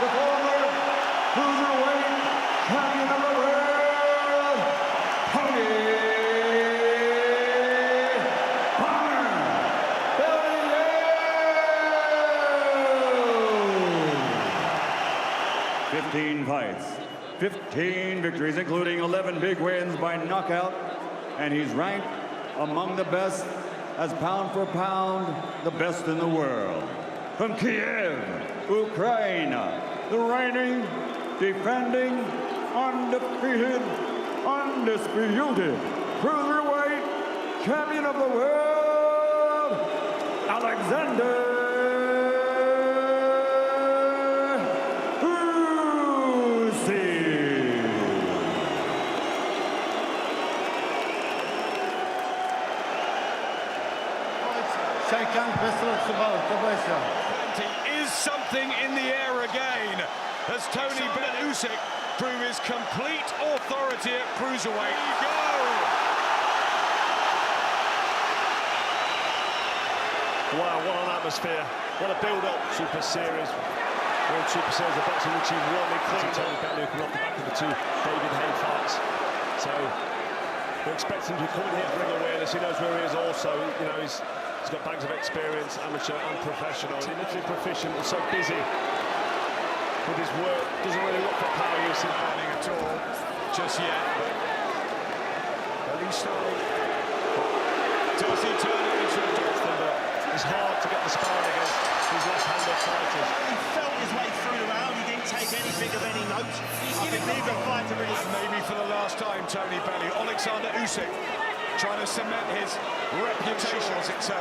the former cruiserweight champion of the world, Tony bellew. 15 fights, 15 victories, including 11 big wins by knockout, and he's ranked among the best as pound for pound, the best in the world. From Kiev, Ukraine, the reigning, defending, undefeated, undisputed cruiserweight champion of the world, Alexander is something in the air again as Tony Usyk prove his complete authority at cruiserweight. There you go! Wow, what an atmosphere, what a build-up. Super Series, World Super Series of boxing, which he won, including Tony Bellew coming off the back of the two David Hay fights. So we're expecting him to come in here, bring awareness. He knows where he is also. You know, he's got bags of experience, amateur and professional. He's literally proficient and so busy with his work. Doesn't really look for power use in planning at all just yet. But he's starting. Does he turn it into a dolphin? But it's hard to get the sparring against these left-handed fighters. He felt his way through the round. He didn't take anything of any note. I think neither fighter really. Maybe for the last time, Tony Bellew, Alexander Usyk trying to cement his reputation. It's a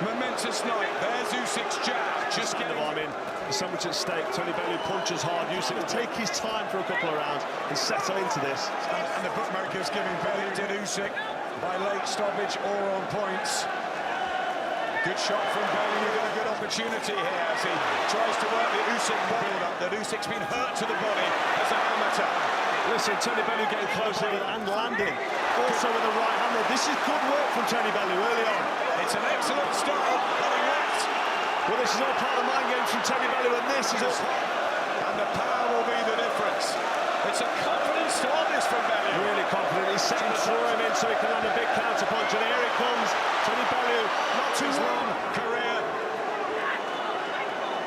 momentous night. There's Usyk's jab. Just getting I mean, there's so much at stake. Tony Bellew punches hard. Usyk will take his time for a couple of rounds and settle into this. And the bookmakers giving Bellew did Usyk by late stoppage or on points. Good shot from Bellew. You've got a good opportunity here as he tries to work the Usyk build-up. That Usyk's been hurt to the body as an amateur. Listen, Tony Bellew getting closer and landing. Also with the right hand there. This is good work from Tony Bellew early on. It's an excellent start, but he left. Well, this is all part of the mind games from Tony Bellew, and this is all. And the power will be the difference. It's a confident start, this from Bellew. Really confident. He's setting through him in so he can land a big counter punch. And here he comes. Tony Bellew, not too long career.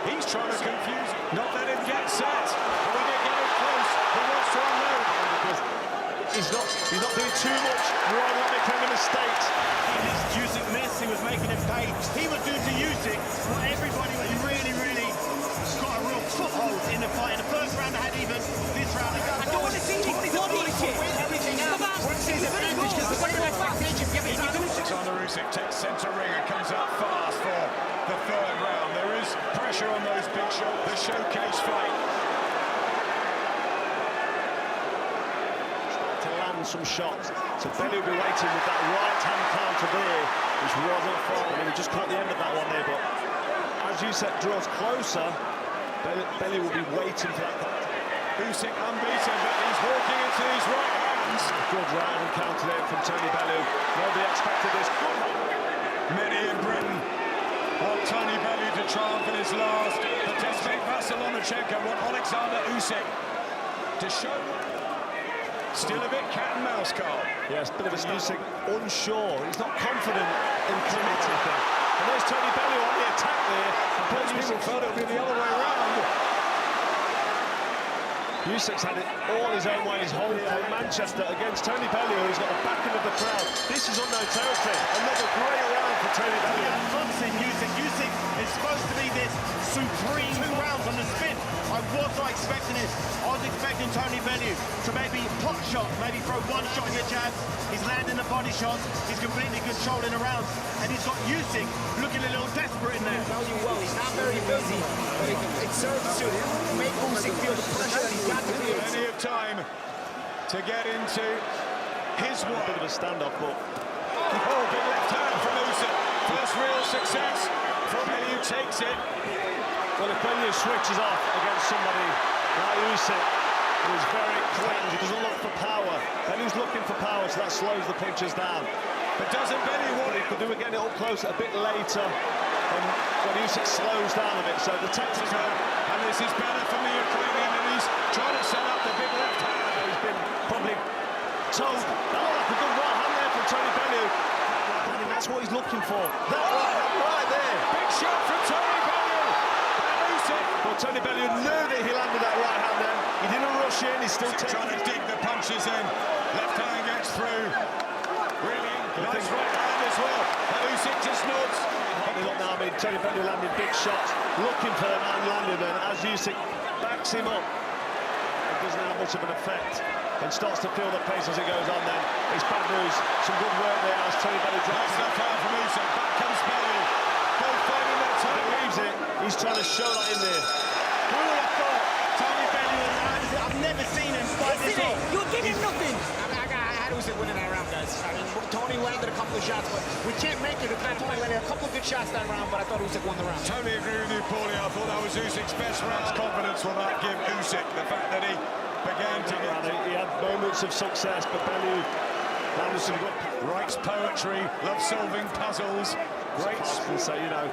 He's trying to confuse him. Not let him get set. But when they get it close, he wants to unload. He's not doing too much wrong, not making any mistakes. Usyk missed, he was making him pay. He would do to Usyk what everybody was really got a real foothold in the fight. In the first round, I had even this round. I don't want to see him body kick. Everything else. Alexander Usyk takes centre ring and comes out fast for the third round. There is pressure on those big shots. The showcase fight. Some shots, so Bellew will be waiting with that right-hand counter there, which wasn't far. I mean, he just caught the end of that one there, but as Usyk draws closer, Bellew will be waiting for that counter. Usyk unbeaten, but he's walking into these right hands. Good right-hand counter there from Tony Bellew. Nobody expected this. Many in Britain want Tony Bellew to triumph in his last, but Desmond Vasilomachenko want Alexander Usyk to show. Still a bit cat and mouse, Carl. Yes, bit of a Usyk unsure. He's not confident in committing. And there's Tony Bellew on the attack there. Most people thought it would be the other way around. Usyk's had it all his own way, his whole from Manchester against Tony Bellew, who's got the backing of the crowd. This is unknown territory. Another great round for Tony Bellew. Usyk is supposed to be this supreme 2 rounds on the spin. I was not expecting this. I was expecting Tony Bellew to maybe pot shot, maybe throw one shot in your jabs. He's landing the body shots. He's completely controlling the rounds. And he's got Usyk looking a little desperate in there. Value well. He's not very busy, but it serves to make Usyk feel the pressure that he's got to feel. Plenty of time to get into his one. A bit of a standoff, but big left hand from Usyk. First real success from Bellew, takes it. well, if Bellew switches off against somebody like Usyk, who's very clean, he doesn't look for power. Bellew's looking for power, so that slows the punches down. But doesn't Bellew want He could do it getting it up close a bit later when Usyk slows down a bit. So the technical and This is better from the Ukrainian, and he's trying to set up the big left hand. He's been probably told, oh, like a good right hand there from Tony Bellew. And that's what he's looking for. That right hand right there. Big shot from Tony Bellew. And Usyk. Well, Tony Bellew knew that he landed that right hand there. He didn't rush in, he's still Trying to dig the punches in. Left hand gets through. Really nice right hand as well. And Usyk just nods. Look now, I mean, Tony Bellew landed big shots, looking for them and landed them. As Usyk backs him up, it doesn't have much of an effect and starts to feel the pace as it goes on then. It's bad news. Some good work there as Tony Bellew drops left hand from Usyk. Back comes Bellew. Both fighting their time. Believes it. He's trying to show that in there. Who would have thought Tony Bellew has I've never seen him fight this off. You're giving nothing. I had Usyk winning that round, guys. I mean, Tony landed a couple of shots, but we can't make it. Tony landed a couple of good shots that round, but I thought Usyk won the round. Totally agree with you, Paulie. I thought that was Usyk's best round. Confidence will not give Usyk the fact that he began to get... He had moments of success, but Bellew landed some good... Writes poetry, loves solving puzzles. Great. So, you know,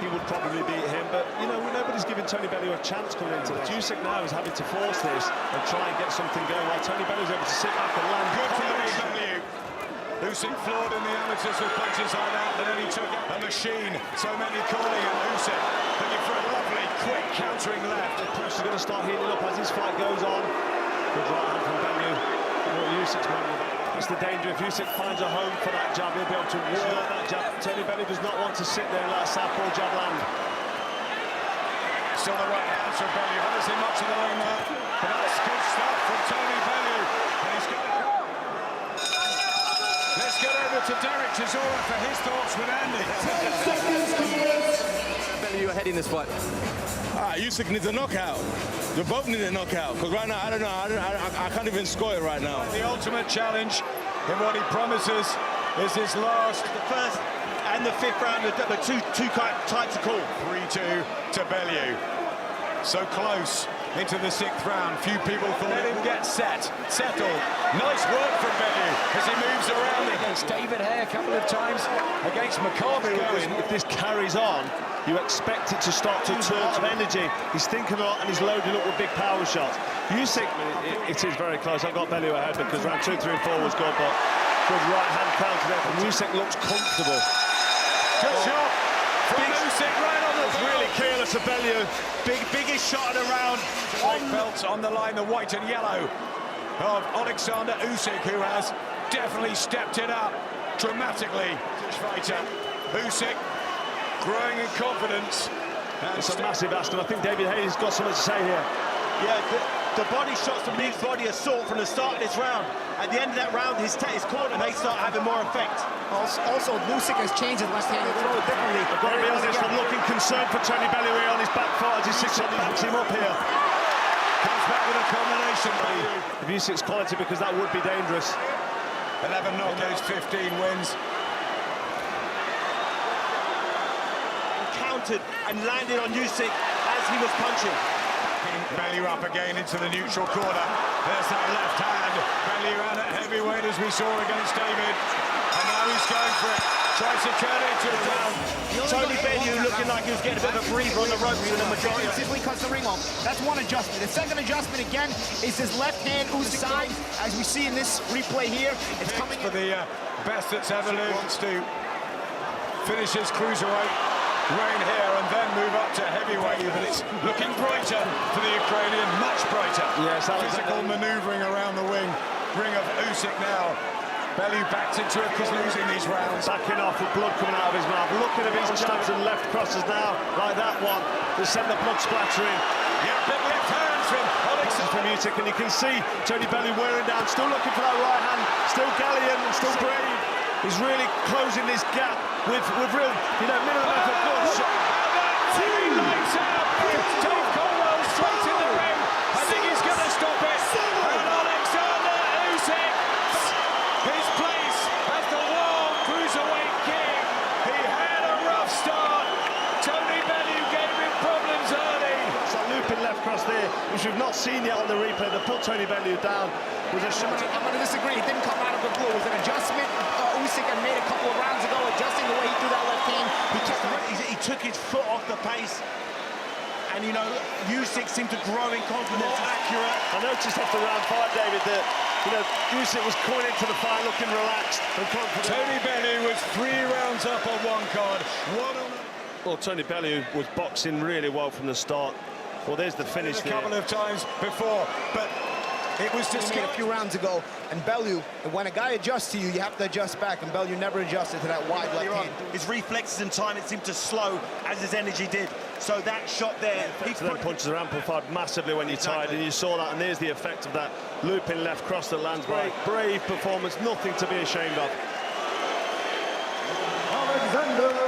he would probably beat him, but, you know, nobody's giving Tony Bellew a chance coming into this. Usyk now is having to force this and try and get something going, while Tony Bellew's able to sit back and land. Good for Bellew. Usyk floored in the amateurs with punches like that, and then he took a machine. So many calling at Usyk, looking for a lovely, quick countering left. The press is going to start heating up as this fight goes on. Good right hand from Bellew. What Usyk's winning. That's the danger. If Usyk finds a home for that jab, he'll be able to work that jab. Tony Bellew does not want to sit there and let a southpaw jab land. Still the right hands from Bellew. Haven't seen much of the ring there, but that's good stuff from Tony Bellew. And he's got... Let's get over to Derek Chisora for his thoughts with Andy. Bellew, you're ahead in this fight. Usyk needs a knockout. We both need a knockout, because right now, I don't know, I can't even score it right now. The ultimate challenge in what he promises is this last... The first and the fifth round are too tight to call. 3-2 to Bellew. So close into the sixth round. Few people thought let him get settled. Nice work from Bellew as he moves around against David Hay a couple of times, against McCarthy. If this carries on, you expect it to start to turn to energy. He's thinking a lot and he's loading up with big power shots. Usyk, it is very close. I've got Bellew ahead because round 2, 3 and 4 was good, but good right hand counter there from Usyk. Looks comfortable. Good shot from Usyk right on the bell. Really careless of Bellew. Biggest shot of the round. Belts on the line, the white and yellow of Alexander Usyk, who has definitely stepped it up dramatically. Fighter Usyk growing in confidence. It's a massive ask, and I think David Hayes got something to say here. Yeah, the body shots from his body assault from the start of this round. At the end of that round, his corner may start having more effect. Also, Usyk has changed his left hand. He throw it differently. I've got to be honest, I'm looking concerned for Tony Bellew here on his back foot as he sits up and backs him up here. Comes back with a combination. Of Usyk's quality, because that would be dangerous. 11 knockouts, 15 wins. Countered and landed on Usyk as he was punching. Bellew up again into the neutral corner. There's that left hand. Bellew out at heavyweight as we saw against David. And now he's going for it. Tries to turn it into a round. Tony Bellew looking like he was getting a bit of a breather on the ropes in the majority. Simply cuts the ring off. That's one adjustment. The second adjustment again is his left hand Usyk side, as we see in this replay here. It's coming for the best that's ever lived. Wants to finish his cruiserweight reign here and then move up to heavyweight, but it's looking brighter for the Ukrainian, much brighter. Yes, physical manoeuvring around the ring of Usyk now. Bellew backed into it because losing these rounds. Backing off with blood coming out of his mouth. Looking at his stabs and left crosses now, like that one, to send the blood splattering. Yeah, big left hands from Alexander. From Usyk, and you can see Tony Bellew wearing down, still looking for that right hand, still gallant and still brave. He's really closing this gap with real, minimum effort. He lights out. Dave Colwell straight in the ring. I think he's going to stop it. And Alexander Usyk, his place as the world cruiserweight king. He had a rough start. Tony Bellew gave him problems early. It's a looping left cross there, which we've not seen yet on the replay. They put Tony Bellew down. Was a shot. I'm going to disagree. It didn't come out of the blue. It was an adjustment. Usyk had made a couple of rounds ago, adjusting the way he threw that left hand. He kept he took his foot off the pace, And, you know, Usyk seemed to grow in confidence. More accurate. I noticed after round 5, David, that, you know, Usyk was coming into the fight looking relaxed and confident. Tony Bellew was 3 rounds up on one card. Well, Tony Bellew was boxing really well from the start. Well, there's the finish A couple there. of times before, but it was just A few rounds ago, and Bellew, when a guy adjusts to you, you have to adjust back, and Bellew never adjusted to that wide left hand. His reflexes and timing seemed to slow as his energy did. So that shot there, So then punches are amplified massively when you're tired, and you saw that, and there's the effect of that looping left cross that lands by. Brave performance, nothing to be ashamed of. Alexander